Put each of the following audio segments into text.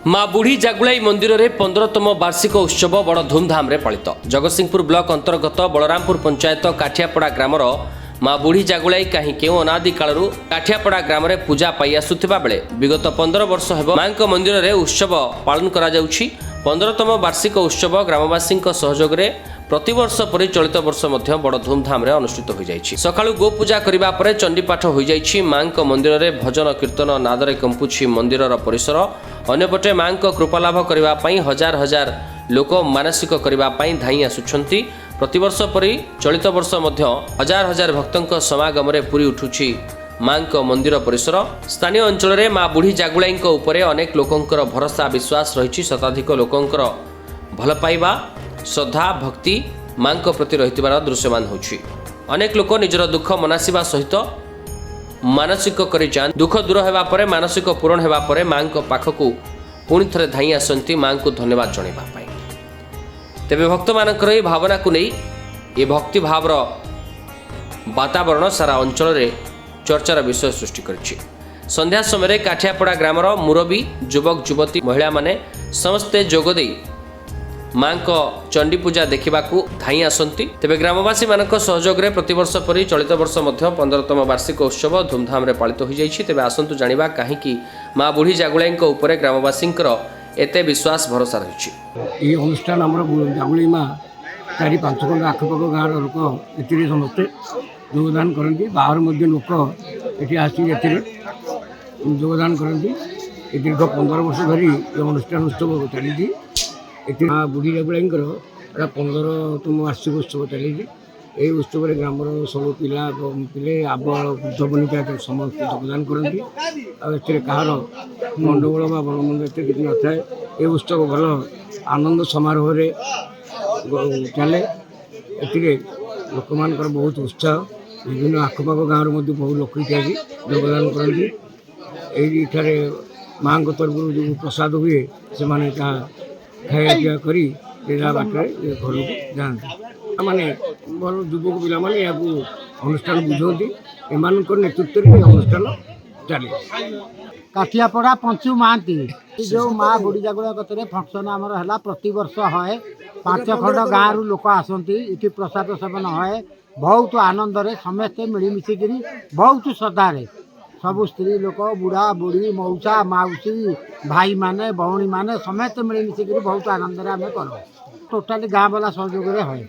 माँ बुढ़ी जागुलाई मंदिर में 15तम वार्षिक उत्सव बड़ धूमधाम पालित। जगतसिंहपुर ब्लॉक अंतर्गत बलरामपुर पंचायत काठियापड़ा ग्रामर माँ बुढ़ी जागुलाई कहीं क्यों अनादि कालू काठियापड़ा ग्राम में पूजा पाई आसुथिबा बेले विगत 15 वर्ष हेब माँ मंदिर में उत्सव पालन करा जाउछि। 15तम वार्षिक उत्सव ग्रामवासी सहयोग में प्रतिवर्ष परि चलित वर्ष बड़ धूमधाम अनुष्ठित हो जाइछि। सकाळु गो पूजा करिबा परे चंडीपाठ हो जाइछि। माँ मंदिर में भजन कीर्तन नादरे कंपुछि मंदिर परिसर। अन्यपटे माँ कृपालाभ करिबा पई हजार हजार लोक मानसिक करिबा पई धाई आसुछंती। प्रतिवर्ष परि चलित वर्ष हजार हजार भक्तों समागम रे पूरी उठुछि माँ मंदिर परिसर। स्थानीय अंचल में माँ बुढ़ी जागुलाई उपरे अनेक लोकंकर भरोसा विश्वास रही। शताधिक लोकंकर भल पाइबा श्रद्धा भक्ति माँ प्रति रही दृश्यमान होछि। अनेक लोक निजर दुख मनासिबा सहित मानसिक करि जान दुख दूर हेबा परे मानसिक पूरण हेबा परे माँ पाखकु पुणी थरे धाई आसंती माँ को धन्यवाद जणाइबा पाई। तेबे भक्त मानकर ए भावना को नहीं ये भक्ति भावर वातावरण सारा अंचल रे चर्चार विषय सृष्टि करिछि। संध्या समय काठियापड़ा ग्रामर मुरबी युवक युवती महिला माने समस्ते जोगदे माँ चंडी पूजा देखा धाई आसती। तेबे ग्रामवासी मानक सहयोग रे प्रतिवर्ष परि चलित वर्ष 15तम वार्षिक उत्सव धूमधाम रे पालित हो जाइछि। तेबे आसंतु जानिबा कहीं माँ बुढ़ी जागुलाई उपरे ग्रामवासी एते विश्वास भरोसा रही। ये अनुष्ठान आम जागुलाई माँ 4-5 खंड आखपाख गाँव लोक ए समस्ते योगदान करती। बाहर लोक ये आसी योगदान करती। दीर्घ 15 वर्ष धरी अनुष्ठान उत्सव चली। माँ बुढ़ी जागुलाई 15तम वार्षिक उत्सव चली। यही उत्सव ग्रामर सब पिला पिले आबल वृद्ध बनिका समस्त योगदान करती। कहार मंडगोल बलमंद एत कि न था। ये उत्सव भल आनंद समारोह चले। ए लोक मान बहुत उत्साह विभिन्न आखपाख गाँव बहुत लोक इत्यादि योगदान करती। ये माँ तरफ जो प्रसाद हुए से खाया पिया करी बाटे घर को जाती। माने भल युवक पिला माने या अनुष्ठान बुझती। एम नेतृत्व में अनुष्ठान चले। काठियापड़ा पंचू महांती जो माँ बुढ़ी जागुलाई कतरे फंक्शन आमर है प्रति वर्ष है। 5 खंड गाँव लोक आसती। ये प्रसाद सेवन है बहुत आनंद रे समस्ते मिलमिशिक बहुत श्रद्धा सब स्त्री लोक बुढ़ा बुढ़ी मौसा मौसी भाई माने भौणी माने समस्ते मिलमिशिक बहुत आनंद आम कर टोटाली गाँव वाला सहयोग है।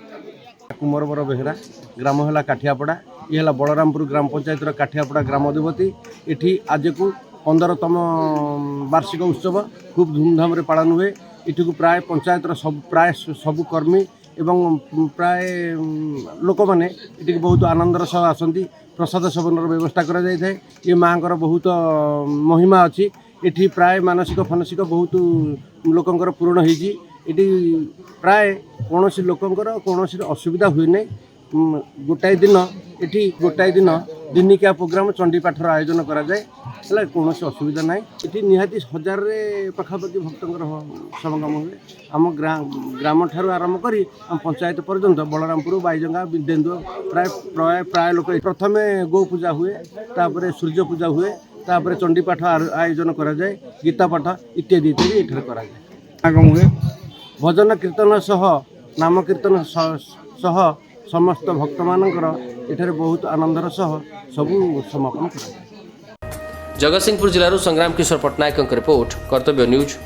कुमार बर बेहरा ग्राम है काठियापड़ा। ये है बलरामपुर ग्राम पंचायत काठियापड़ा ग्राम अधिपति। ये आज को 15तम वार्षिक उत्सव खूब धूमधाम रे पालन हुए। इठी को प्राय पंचायत प्राय सबु कर्मी एवं प्राय लोक मैंने ये बहुत आनंदर सह आसती। प्रसाद सेवन व्यवस्था करा जाय थाए। ये माँ बहुत महिमा अच्छी। ये प्राय मानसिक फानसिक बहुत लोकंर पूरण होती। ये प्राय कौन लोकंर कौन असुविधा हुए ना। गोटाए दिन दिनिकिया प्रोग्राम चंडीपाठर आयोजन करा जाए कौन असुविधा ना। ये निहाती 1000 पाखापाखि भक्तर समागम हुए। आम ग्राम ठार आरंभ कर पंचायत पर्यंत बलरामपुर बाईजंगा विदेन्दु प्राय प्राय प्राय लोक प्रथम गो पूजा हुए। तापर सूर्य पूजा हुए। तापर चंडीपाठ आयोजन करा जाए। गीता पाठ इत्यादि इत्यादि ये करा जाए। हुए भजन कीर्तन सह नाम कीर्तन सह समस्त भक्त मानकर एठारे बहुत आनंदर सह सबू समापन करा जाए। जगतसिंहपुर जिलूर संग्राम किशोर पट्टनायक रिपोर्ट कर्तव्य न्यूज।